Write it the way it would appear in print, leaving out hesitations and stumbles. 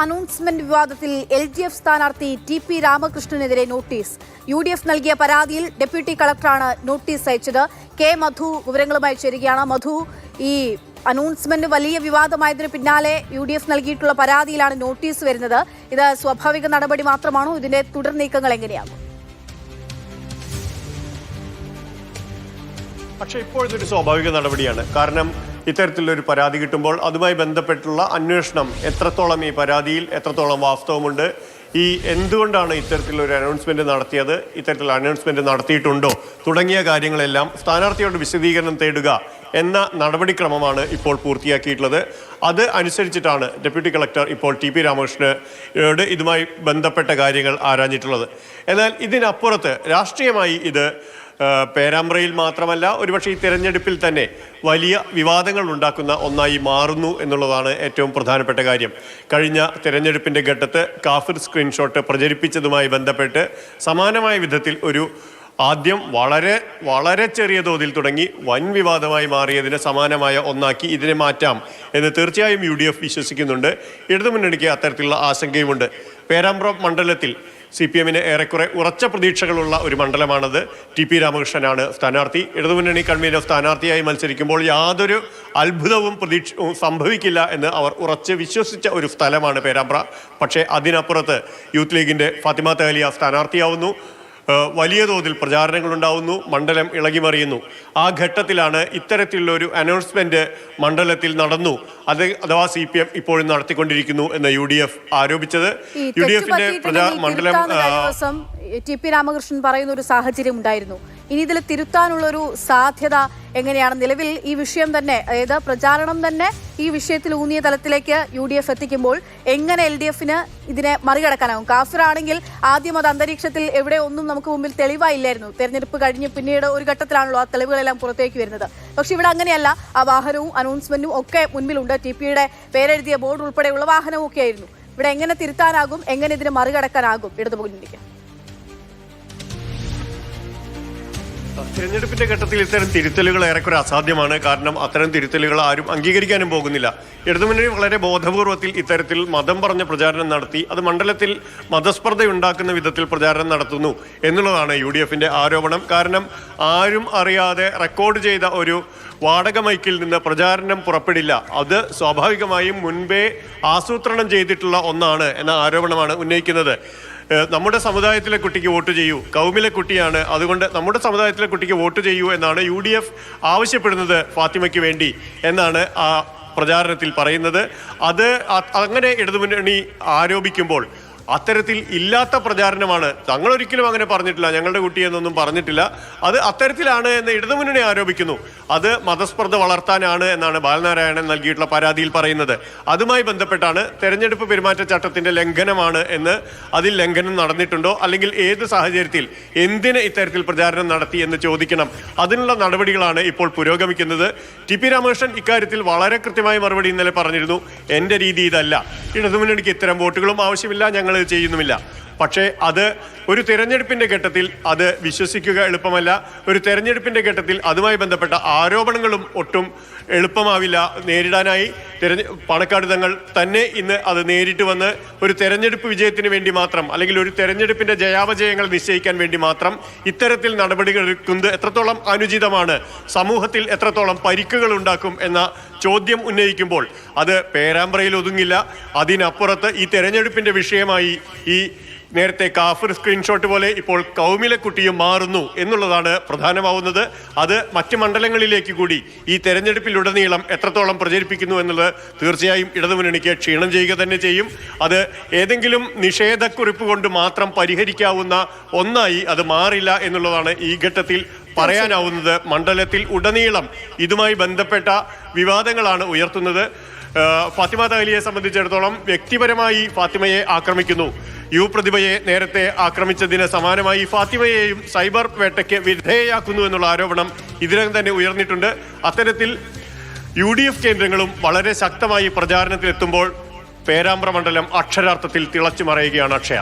Announcement വിവാദത്തിൽ LDF സ്ഥാനാർത്ഥി TP രാമകൃഷ്ണനെതിരെ notice. UDF നൽകിയ പരാതിയിൽ ഡെപ്യൂട്ടി കളക്ടറാണ് നോട്ടീസ് അയച്ചത്. K മധു വിവരങ്ങളുമായി ചേരുകയാണ്. മധു, ഈ അനൗൺസ്മെന്റ് വലിയ വിവാദമായതിനു പിന്നാലെ UDF നൽകിയിട്ടുള്ള പരാതിയിലാണ് നോട്ടീസ് വരുന്നത്. ഇത് സ്വാഭാവിക നടപടി മാത്രമാണോ? ഇതിന്റെ തുടർ നീക്കങ്ങൾ എങ്ങനെയാകും? പക്ഷേ ഇപ്പോൾ ഇതൊരു സ്വാഭാവിക നടപടിയാണ്. കാരണം ഇത്തരത്തിലൊരു പരാതി കിട്ടുമ്പോൾ അതുമായി ബന്ധപ്പെട്ടുള്ള അന്വേഷണം, എത്രത്തോളം ഈ പരാതിയിൽ എത്രത്തോളം വാസ്തവമുണ്ട്, ഈ എന്തുകൊണ്ടാണ് ഇത്തരത്തിലൊരു അനൗൺസ്മെന്റ് നടത്തിയത്, ഇത്തരത്തിൽ അനൗൺസ്മെന്റ് നടത്തിയിട്ടുണ്ടോ തുടങ്ങിയ കാര്യങ്ങളെല്ലാം സ്ഥാനാർത്ഥിയോട് വിശദീകരണം തേടുക എന്ന നടപടിക്രമമാണ് ഇപ്പോൾ പൂർത്തിയാക്കിയിട്ടുള്ളത്. അത് അനുസരിച്ചിട്ടാണ് ഡെപ്യൂട്ടി കളക്ടർ ഇപ്പോൾ TP രാമകൃഷ്ണനോട് ഇതുമായി ബന്ധപ്പെട്ട കാര്യങ്ങൾ ആരാഞ്ഞിട്ടുള്ളത്. എന്നാൽ ഇതിനപ്പുറത്ത് രാഷ്ട്രീയമായി ഇത് പേരാമ്പ്രയിൽ മാത്രമല്ല, ഒരുപക്ഷെ ഈ തിരഞ്ഞെടുപ്പിൽ തന്നെ വലിയ വിവാദങ്ങൾ ഉണ്ടാക്കുന്ന ഒന്നായി മാറുന്നു എന്നുള്ളതാണ് ഏറ്റവും പ്രധാനപ്പെട്ട കാര്യം. കഴിഞ്ഞ തിരഞ്ഞെടുപ്പിൻ്റെ ഘട്ടത്ത് കാഫിർ സ്ക്രീൻഷോട്ട് പ്രചരിപ്പിച്ചതുമായി ബന്ധപ്പെട്ട് സമാനമായ വിധത്തിൽ ഒരു ആദ്യം വളരെ ചെറിയ തോതിൽ തുടങ്ങി വൻ വിവാദമായി മാറിയതിന് സമാനമായ ഒന്നാക്കി ഇതിനെ മാറ്റാം എന്ന് തീർച്ചയായും UDF വിശ്വസിക്കുന്നുണ്ട്. ഇടതുമുന്നണിക്ക് അത്തരത്തിലുള്ള ആശങ്കയുമുണ്ട്. പേരാമ്പ്ര മണ്ഡലത്തിൽ CPM-ന് ഏറെക്കുറെ ഉറച്ച പ്രതീക്ഷകളുള്ള ഒരു മണ്ഡലമാണത്. TP രാമകൃഷ്ണനാണ് സ്ഥാനാർത്ഥി. ഇടതുമുന്നണി കൺവീനർ സ്ഥാനാർത്ഥിയായി മത്സരിക്കുമ്പോൾ യാതൊരു അത്ഭുതവും സംഭവിക്കില്ല എന്ന് അവർ ഉറച്ച് വിശ്വസിച്ച ഒരു സ്ഥലമാണ് പേരാമ്പ്ര. പക്ഷേ അതിനപ്പുറത്ത് യൂത്ത് ലീഗിൻ്റെ ഫാത്തിമ തഹലിയ സ്ഥാനാർത്ഥിയാവുന്നു. വലിയ തോതിൽ പ്രചാരണങ്ങൾ ഉണ്ടാവുന്നു, മണ്ഡലം ഇളകിമറിയുന്നു. ആ ഘട്ടത്തിലാണ് ഇത്തരത്തിലുള്ള ഒരു അനൗൺസ്മെന്റ് മണ്ഡലത്തിൽ നടന്നു, അഥവാ CPM ഇപ്പോഴും നടത്തിക്കൊണ്ടിരിക്കുന്നു എന്ന് UDF ആരോപിച്ചത്. UDF-ന്റെ മണ്ഡലം TP രാമകൃഷ്ണൻ പറയുന്ന ഒരു സാഹചര്യം ഉണ്ടായിരുന്നു. ഇനി ഇതിൽ തിരുത്താനുള്ളൊരു സാധ്യത എങ്ങനെയാണ്? നിലവിൽ ഈ വിഷയം തന്നെ, അതായത് പ്രചാരണം തന്നെ ഈ വിഷയത്തിൽ ഊന്നിയ തലത്തിലേക്ക് UDF എത്തിക്കുമ്പോൾ എങ്ങനെ LDF-ന് ഇതിനെ മറികടക്കാനാകും? കാഫിർ ആണെങ്കിൽ ആദ്യം അത് അന്തരീക്ഷത്തിൽ എവിടെ ഒന്നും നമുക്ക് മുമ്പിൽ തെളിവായില്ലായിരുന്നു. തെരഞ്ഞെടുപ്പ് കഴിഞ്ഞ് പിന്നീട് ഒരു ഘട്ടത്തിലാണല്ലോ ആ തെളിവുകളെല്ലാം പുറത്തേക്ക് വരുന്നത്. പക്ഷെ ഇവിടെ അങ്ങനെയല്ല. ആ വാഹനവും അനൗൺസ്മെന്റും ഒക്കെ മുൻപിലുണ്ട്. TP-യുടെ പേരെഴുതിയ ബോർഡ് ഉൾപ്പെടെയുള്ള വാഹനവും ഒക്കെ ആയിരുന്നു. ഇവിടെ എങ്ങനെ തിരുത്താനാകും, എങ്ങനെ ഇതിനെ മറികടക്കാനാകും ഇടതുമുന്നണിക്ക്? തിരഞ്ഞെടുപ്പിന്റെ ഘട്ടത്തിൽ ഇത്തരം തിരുത്തലുകൾ ഏറെക്കുറെ അസാധ്യമാണ്. കാരണം അത്തരം തിരുത്തലുകൾ ആരും അംഗീകരിക്കാനും പോകുന്നില്ല. ഇടതുമുന്നണി വളരെ ബോധപൂർവത്തിൽ ഇത്തരത്തിൽ മതം പറഞ്ഞ പ്രചാരണം നടത്തി അത് മണ്ഡലത്തിൽ മതസ്പർദ്ധയുണ്ടാക്കുന്ന വിധത്തിൽ പ്രചാരണം നടത്തുന്നു എന്നുള്ളതാണ് UDF-ന്റെ ആരോപണം. കാരണം ആരും അറിയാതെ റെക്കോർഡ് ചെയ്ത ഒരു വാടക മൈക്കിൽ നിന്ന് പ്രചാരണം പുറപ്പെടില്ല. അത് സ്വാഭാവികമായും മുൻപേ ആസൂത്രണം ചെയ്തിട്ടുള്ള ഒന്നാണ് എന്ന ആരോപണമാണ് ഉന്നയിക്കുന്നത്. നമ്മുടെ സമുദായത്തിലെ കുട്ടിക്ക് വോട്ട് ചെയ്യൂ, കൗമിലെ കുട്ടിയാണ്, അതുകൊണ്ട് നമ്മുടെ സമുദായത്തിലെ കുട്ടിക്ക് വോട്ട് ചെയ്യൂ എന്നാണ് UDF ആവശ്യപ്പെടുന്നത് ഫാത്തിമയ്ക്ക് വേണ്ടി എന്നാണ് ആ പ്രചാരണത്തിൽ പറയുന്നത്. അത് അങ്ങനെ ഇടതുമുന്നണി ആരോപിക്കുമ്പോൾ അത്തരത്തിൽ ഇല്ലാത്ത പ്രചാരണമാണ്. തങ്ങളൊരിക്കലും അങ്ങനെ പറഞ്ഞിട്ടില്ല, ഞങ്ങളുടെ കുട്ടിയെന്നൊന്നും പറഞ്ഞിട്ടില്ല. അത് അത്തരത്തിലാണ് എന്ന് ഇടതുമുന്നണി ആരോപിക്കുന്നു. അത് മതസ്പർദ്ധ വളർത്താനാണ് എന്നാണ് ബാലനാരായണൻ നൽകിയിട്ടുള്ള പരാതിയിൽ പറയുന്നത്. അതുമായി ബന്ധപ്പെട്ടാണ് തെരഞ്ഞെടുപ്പ് പെരുമാറ്റച്ചട്ടത്തിന്റെ ലംഘനമാണ് എന്ന്, അതിൽ ലംഘനം നടന്നിട്ടുണ്ടോ, അല്ലെങ്കിൽ ഏത് സാഹചര്യത്തിൽ എന്തിന് ഇത്തരത്തിൽ പ്രചാരണം നടത്തി എന്ന് ചോദിക്കണം. അതിനുള്ള നടപടികളാണ് ഇപ്പോൾ പുരോഗമിക്കുന്നത്. TP രാമകൃഷ്ണൻ ഇക്കാര്യത്തിൽ വളരെ കൃത്യമായ മറുപടി ഇന്നലെ പറഞ്ഞിരുന്നു. എൻ്റെ രീതി ഇതല്ല, ഇടതുമുന്നണിക്ക് ഇത്തരം വോട്ടുകളും ആവശ്യമില്ല, ഞങ്ങൾ ചെയ്യുന്നുമില്ല. പക്ഷേ അത് ഒരു തെരഞ്ഞെടുപ്പിന്റെ ഘട്ടത്തിൽ അത് വിശ്വസിക്കുക എളുപ്പമല്ല. ഒരു തെരഞ്ഞെടുപ്പിന്റെ ഘട്ടത്തിൽ അതുമായി ബന്ധപ്പെട്ട ആരോപണങ്ങളും ഒട്ടും എളുപ്പമാവില്ല നേരിടാനായി. പാണക്കാട് തങ്ങൾ തന്നെ ഇന്ന് അത് നേരിട്ട് വന്ന് ഒരു തെരഞ്ഞെടുപ്പ് വിജയത്തിന് വേണ്ടി മാത്രം, അല്ലെങ്കിൽ ഒരു തെരഞ്ഞെടുപ്പിന്റെ ജയാപജയങ്ങൾ നിശ്ചയിക്കാൻ വേണ്ടി മാത്രം ഇത്തരത്തിൽ നടപടികൾ എടുക്കുന്നത് എത്രത്തോളം അനുചിതമാണ്, സമൂഹത്തിൽ എത്രത്തോളം പരിക്കുകൾ ഉണ്ടാക്കും എന്ന ചോദ്യം ഉന്നയിക്കുമ്പോൾ അത് പേരാമ്പ്രയിൽ ഒതുങ്ങില്ല. അതിനപ്പുറത്ത് ഈ തെരഞ്ഞെടുപ്പിന്റെ വിഷയമായി ഈ നേരത്തെ കാഫിർ സ്ക്രീൻഷോട്ട് പോലെ ഇപ്പോൾ കൗമിലെ കുട്ടിയും മാറുന്നു എന്നുള്ളതാണ് പ്രധാനമാവുന്നത്. അത് മറ്റ് മണ്ഡലങ്ങളിലേക്ക് കൂടി ഈ തെരഞ്ഞെടുപ്പിലുടനീളം എത്രത്തോളം പ്രചരിപ്പിക്കുന്നു എന്നുള്ളത് തീർച്ചയായും ഇടതുമുന്നണിക്ക് ക്ഷീണം ചെയ്യുക തന്നെ ചെയ്യും. അത് ഏതെങ്കിലും നിഷേധക്കുറിപ്പ് കൊണ്ട് മാത്രം പരിഹരിക്കാവുന്ന ഒന്നായി അത് മാറില്ല എന്നുള്ളതാണ് ഈ ഘട്ടത്തിൽ പറയാനാവുന്നത്. മണ്ഡലത്തിൽ ഉടനീളം ഇതുമായി ബന്ധപ്പെട്ട വിവാദങ്ങളാണ് ഉയർത്തുന്നത്. ഫാത്തിമ തഹലിയെ സംബന്ധിച്ചിടത്തോളം വ്യക്തിപരമായി ഫാത്തിമയെ ആക്രമിക്കുന്നു. പ്രതിഭയെ നേരത്തെ ആക്രമിച്ചതിന് സമാനമായി ഫാത്തിമയെയും സൈബർ വേട്ടയ്ക്ക് വിധേയയാക്കുന്നു എന്നുള്ള ആരോപണം ഇതിനകം തന്നെ ഉയർന്നിട്ടുണ്ട്. അത്തരത്തിൽ UDF കേന്ദ്രങ്ങളും വളരെ ശക്തമായി പ്രചാരണത്തിലെത്തുമ്പോൾ പേരാമ്പ്ര മണ്ഡലം അക്ഷരാർത്ഥത്തിൽ തിളച്ചു മറയുകയാണ്. അക്ഷയ.